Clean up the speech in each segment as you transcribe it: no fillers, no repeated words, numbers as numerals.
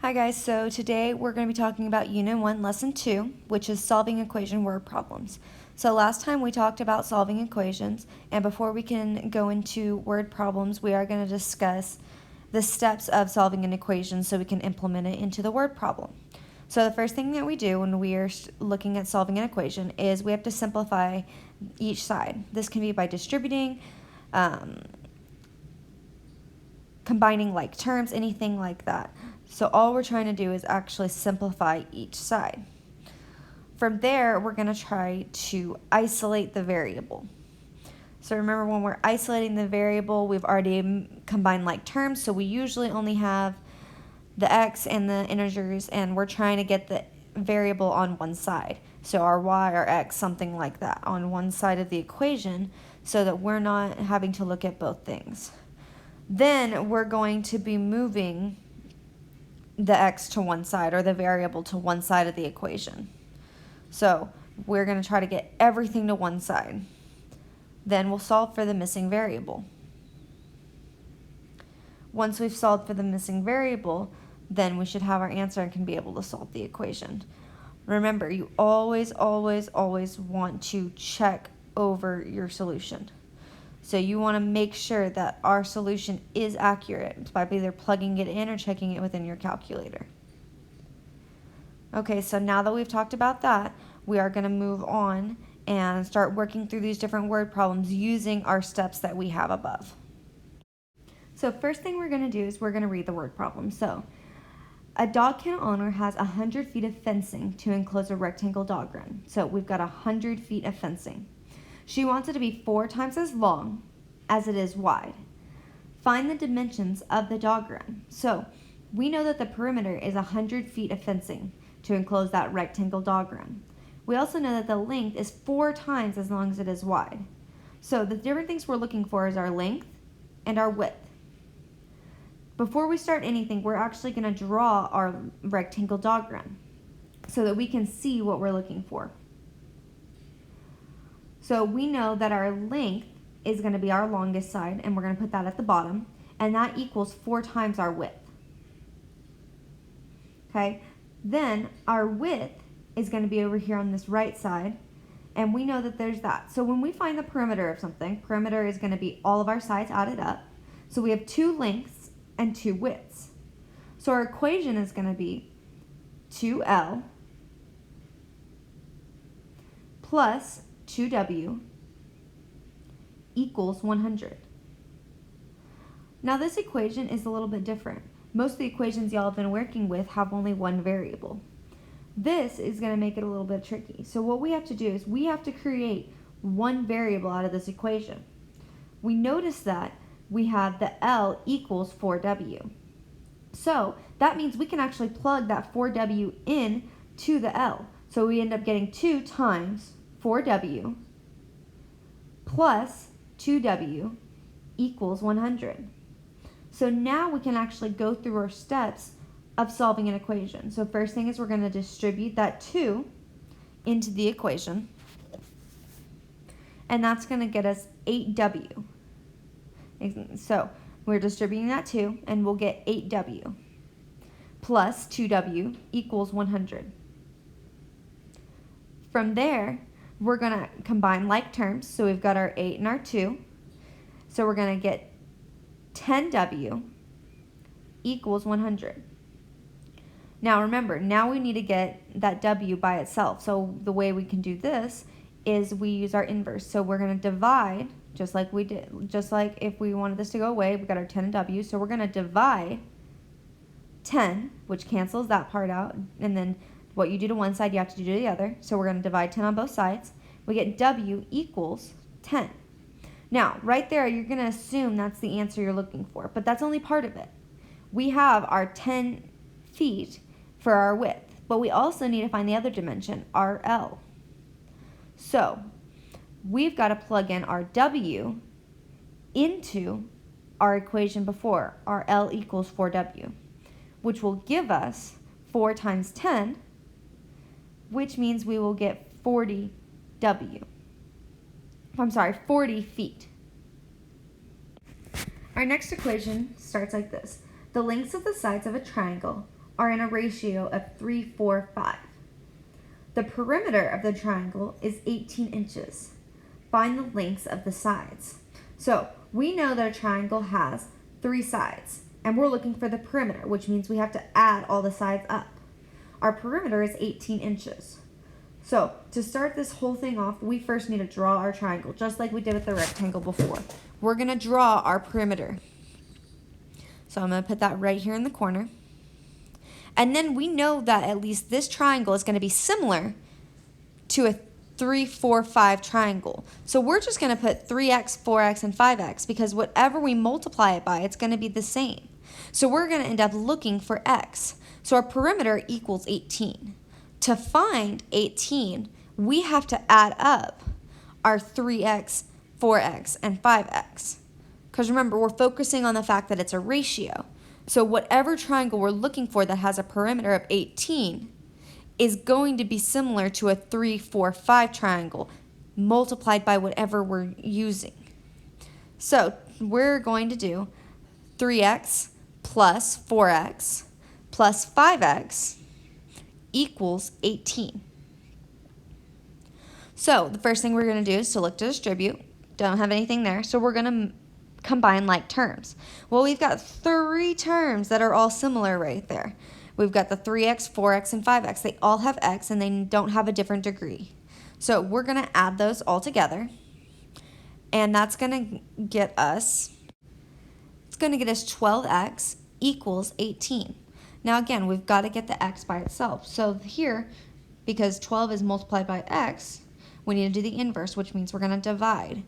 Hi guys, so today we're going to be talking about Unit 1, Lesson 2, which is solving equation word problems. So last time we talked about solving equations, and before we can go into word problems, we are going to discuss the steps of solving an equation so we can implement it into the word problem. So the first thing that we do when we are looking at solving an equation is we have to simplify each side. This can be by distributing, combining like terms, anything like that. So all we're trying to do is actually simplify each side. From there, we're going to try to isolate the variable. So remember, when we're isolating the variable, we've already combined like terms, so we usually only have the x and the integers, and we're trying to get the variable on one side. So our y or x, something like that, on one side of the equation, so that we're not having to look at both things. Then we're going to be moving the x to one side, or the variable to one side of the equation. So we're going to try to get everything to one side. Then we'll solve for the missing variable. Once we've solved for the missing variable, then we should have our answer and can be able to solve the equation. Remember, you always want to check over your solution. So you want to make sure that our solution is accurate by either plugging it in or checking it within your calculator. Okay, so now that we've talked about that, we are going to move on and start working through these different word problems using our steps that we have above. So first thing we're going to do is we're going to read the word problem. So a dog kennel owner has 100 feet of fencing to enclose a rectangle dog run. So we've got 100 feet of fencing. She wants it to be 4 times as long as it is wide. Find the dimensions of the dog run. So we know that the perimeter is 100 feet of fencing to enclose that rectangle dog run. We also know that the length is 4 times as long as it is wide. So the different things we're looking for is our length and our width. Before we start anything, we're actually going to draw our rectangle dog run so that we can see what we're looking for. So we know that our length is going to be our longest side, and we're going to put that at the bottom, and that equals 4 times our width. Okay, then our width is going to be over here on this right side, and we know that there's that. So when we find the perimeter of something, perimeter is going to be all of our sides added up. So we have 2 lengths and 2 widths. So our equation is going to be 2L plus 2W equals 100. Now this equation is a little bit different. Most of the equations y'all have been working with have only one variable. This is going to make it a little bit tricky. So what we have to do is we have to create one variable out of this equation. We notice that we have the L equals 4W. So that means we can actually plug that 4W in to the L. So we end up getting 2 times 4W plus 2W equals 100. So now we can actually go through our steps of solving an equation. So first thing is we're going to distribute that 2 into the equation, and that's going to get us 8W. So we're distributing that 2, and we'll get 8W plus 2W equals 100. From there, we're going to combine like terms. So we've got our 8 and our 2. So we're going to get 10W equals 100. Now remember, now we need to get that W by itself. So the way we can do this is we use our inverse. So we're going to divide, just like we did, just like if we wanted this to go away, we've got our 10 and W. So we're going to divide 10, which cancels that part out, and then what you do to one side, you have to do to the other. So we're going to divide 10 on both sides. We get W equals 10. Now, right there, you're going to assume that's the answer you're looking for, but that's only part of it. We have our 10 feet for our width, but we also need to find the other dimension, our L. So we've got to plug in our W into our equation before, our L equals 4W, which will give us 4 times 10, which means we will get 40 feet. Our next equation starts like this. The lengths of the sides of a triangle are in a ratio of 3, 4, 5. The perimeter of the triangle is 18 inches. Find the lengths of the sides. So we know that a triangle has 3 sides, and we're looking for the perimeter, which means we have to add all the sides up. Our perimeter is 18 inches. So to start this whole thing off, we first need to draw our triangle, just like we did with the rectangle before. We're going to draw our perimeter. So I'm going to put that right here in the corner. And then we know that at least this triangle is going to be similar to a 3, 4, 5 triangle. So we're just going to put 3x, 4x, and 5x because whatever we multiply it by, it's going to be the same. So we're going to end up looking for x. So our perimeter equals 18. To find 18, we have to add up our 3x, 4x, and 5x. Because remember, we're focusing on the fact that it's a ratio. So whatever triangle we're looking for that has a perimeter of 18 is going to be similar to a 3, 4, 5 triangle multiplied by whatever we're using. So we're going to do 3x plus 4x plus 5x equals 18. So the first thing we're going to do is to look to distribute. Don't have anything there, so we're going to combine like terms. Well, we've got 3 terms that are all similar right there. We've got the 3x, 4x, and 5x. They all have x and they don't have a different degree. So we're going to add those all together, and that's going to get us 12x equals 18. Now again, we've got to get the x by itself. So here, because 12 is multiplied by x, we need to do the inverse, which means we're going to divide.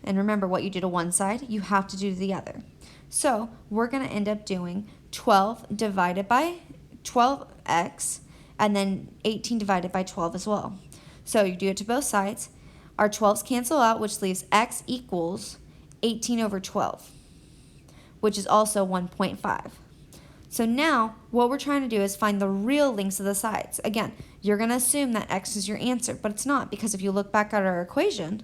And remember, what you do to one side, you have to do to the other. So we're going to end up doing 12 divided by 12x, and then 18 divided by 12 as well. So you do it to both sides. Our 12s cancel out, which leaves x equals 18 over 12, which is also 1.5. So now what we're trying to do is find the real lengths of the sides. Again, you're going to assume that x is your answer, but it's not, because if you look back at our equation,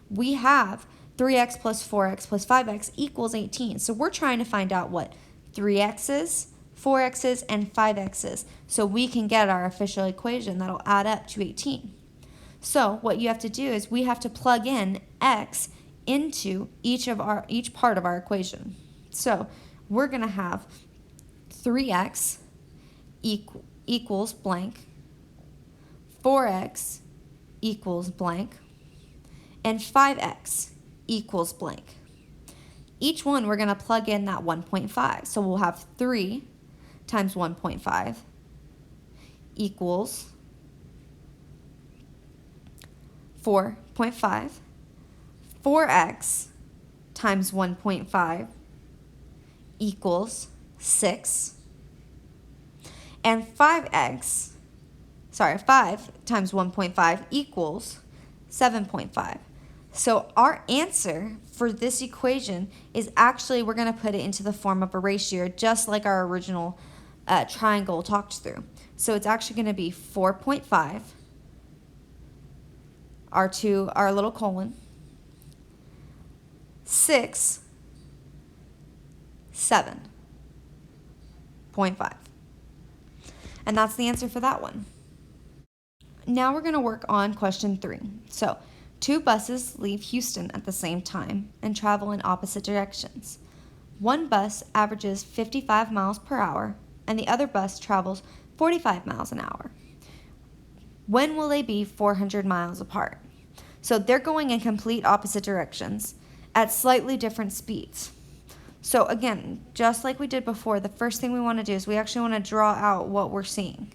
we have 3x plus 4x plus 5x equals 18. So we're trying to find out what 3x's, 4x's, and 5x's, so we can get our official equation that'll add up to 18. So what you have to do is we have to plug in x into each part of our equation. So we're going to have 3x equals blank, 4x equals blank, and 5x equals blank. Each one we're going to plug in that 1.5. So we'll have 3 times 1.5 equals 4.5. 4x times 1.5 equals 6. And 5 times 1.5 equals 7.5. So our answer for this equation is actually, we're going to put it into the form of a ratio, just like our original triangle talked through. So it's actually going to be 4.5, our little colon, 6, 7.5. And that's the answer for that one. Now we're going to work on question 3. So 2 buses leave Houston at the same time and travel in opposite directions. One bus averages 55 miles per hour and the other bus travels 45 miles an hour. When will they be 400 miles apart? So they're going in complete opposite directions at slightly different speeds. So again, just like we did before, the first thing we want to do is we actually want to draw out what we're seeing.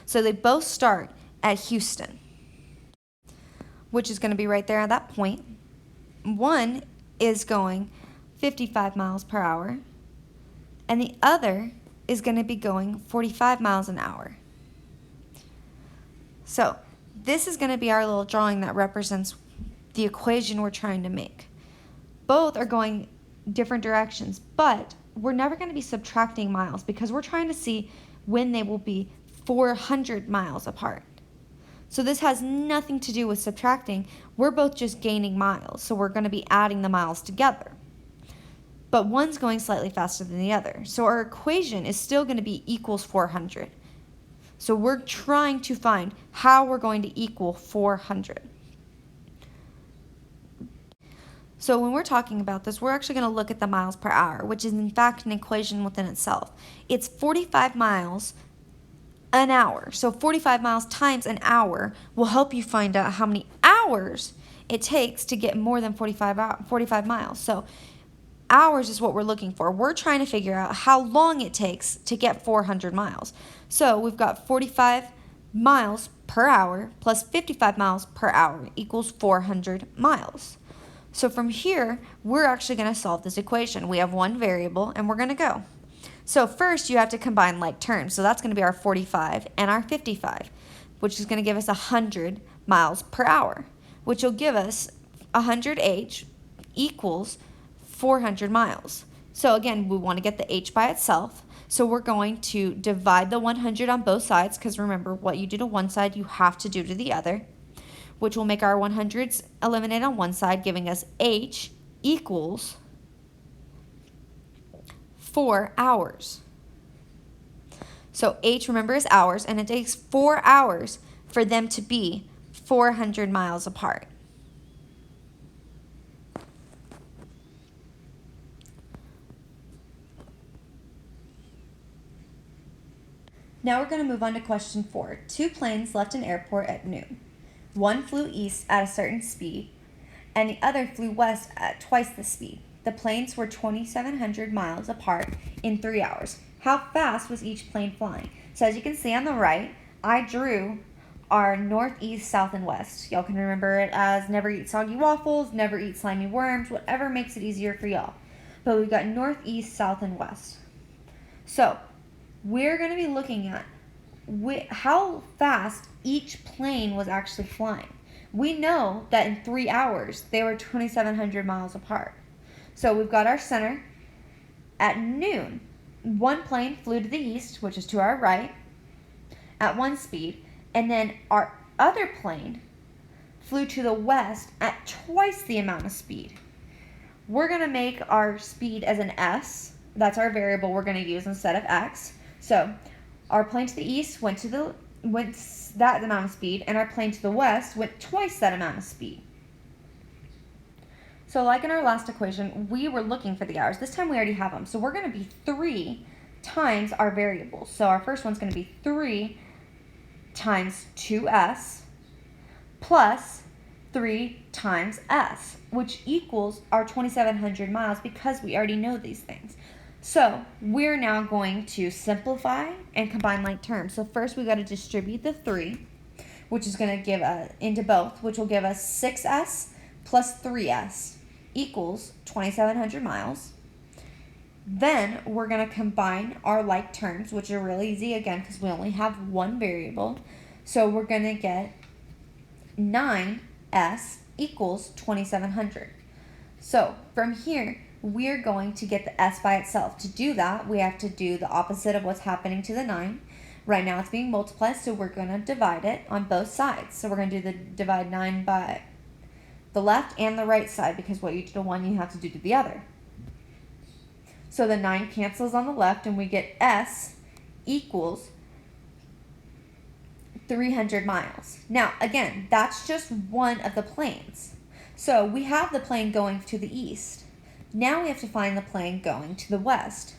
So they both start at Houston, which is going to be right there at that point. One is going 55 miles per hour, and the other is going to be going 45 miles an hour. So this is going to be our little drawing that represents the equation we're trying to make. Both are going different directions, but we're never going to be subtracting miles because we're trying to see when they will be 400 miles apart. So this has nothing to do with subtracting. We're both just gaining miles, so we're going to be adding the miles together. but one's going slightly faster than the other. So our equation is still going to be equals 400. So we're trying to find how we're going to equal 400. So when we're talking about this, we're actually going to look at the miles per hour, which is in fact an equation within itself. It's 45 miles an hour. So 45 miles times an hour will help you find out how many hours it takes to get more than 45 miles. So hours is what we're looking for. We're trying to figure out how long it takes to get 400 miles. So we've got 45 miles per hour plus 55 miles per hour equals 400 miles. So from here, we're actually going to solve this equation. We have one variable, and we're going to go. So first, you have to combine like terms. So that's going to be our 45 and our 55, which is going to give us 100 miles per hour, which will give us 100h equals 400 miles. So again, we want to get the h by itself. So we're going to divide the 100 on both sides, because remember, what you do to one side, you have to do to the other, which will make our 100s eliminate on one side, giving us h equals 4 hours. So h, remember, is hours, and it takes 4 hours for them to be 400 miles apart. Now we're going to move on to question 4. 2 planes left an airport at noon. One flew east at a certain speed, and the other flew west at twice the speed. The planes were 2,700 miles apart in 3 hours. How fast was each plane flying? So as you can see on the right, I drew our north, east, south, and west. Y'all can remember it as never eat soggy waffles, never eat slimy worms, whatever makes it easier for y'all. But we've got north, east, south, and west. So we're going to be looking at how fast each plane was actually flying. We know that in 3 hours, they were 2,700 miles apart. So we've got our center. At noon, one plane flew to the east, which is to our right, at one speed, and then our other plane flew to the west at twice the amount of speed. We're going to make our speed as an s. That's our variable we're going to use instead of x. So our plane to the east went that amount of speed, and our plane to the west went twice that amount of speed. So like in our last equation, we were looking for the hours. This time we already have them. So we're going to be 3 times our variables. So our first one's going to be 3 times 2s plus 3 times s, which equals our 2,700 miles, because we already know these things. So we're now going to simplify and combine like terms. So first we got to distribute the 3, which is going to give into both, which will give us 6s plus 3s equals 2,700 miles. Then we're going to combine our like terms, which are really easy again because we only have one variable. So we're going to get 9s equals 2,700. So from here, we're going to get the s by itself. To do that, we have to do the opposite of what's happening to the 9. Right now it's being multiplied, so we're going to divide it on both sides. So we're going to do divide 9 by the left and the right side, because what you do to one, you have to do to the other. So the 9 cancels on the left, and we get s equals 300 miles. Now, again, that's just one of the planes. So we have the plane going to the east. Now we have to find the plane going to the west,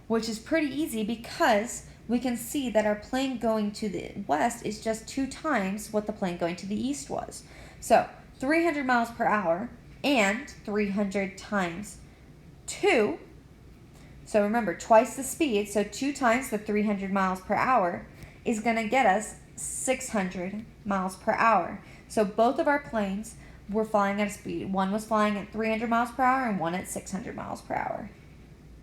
which is pretty easy because we can see that our plane going to the west is just 2 times what the plane going to the east was. So 300 miles per hour and 300 times 2. So remember, twice the speed, so 2 times the 300 miles per hour is going to get us 600 miles per hour. So both of our planes were flying at a speed. One was flying at 300 miles per hour and one at 600 miles per hour.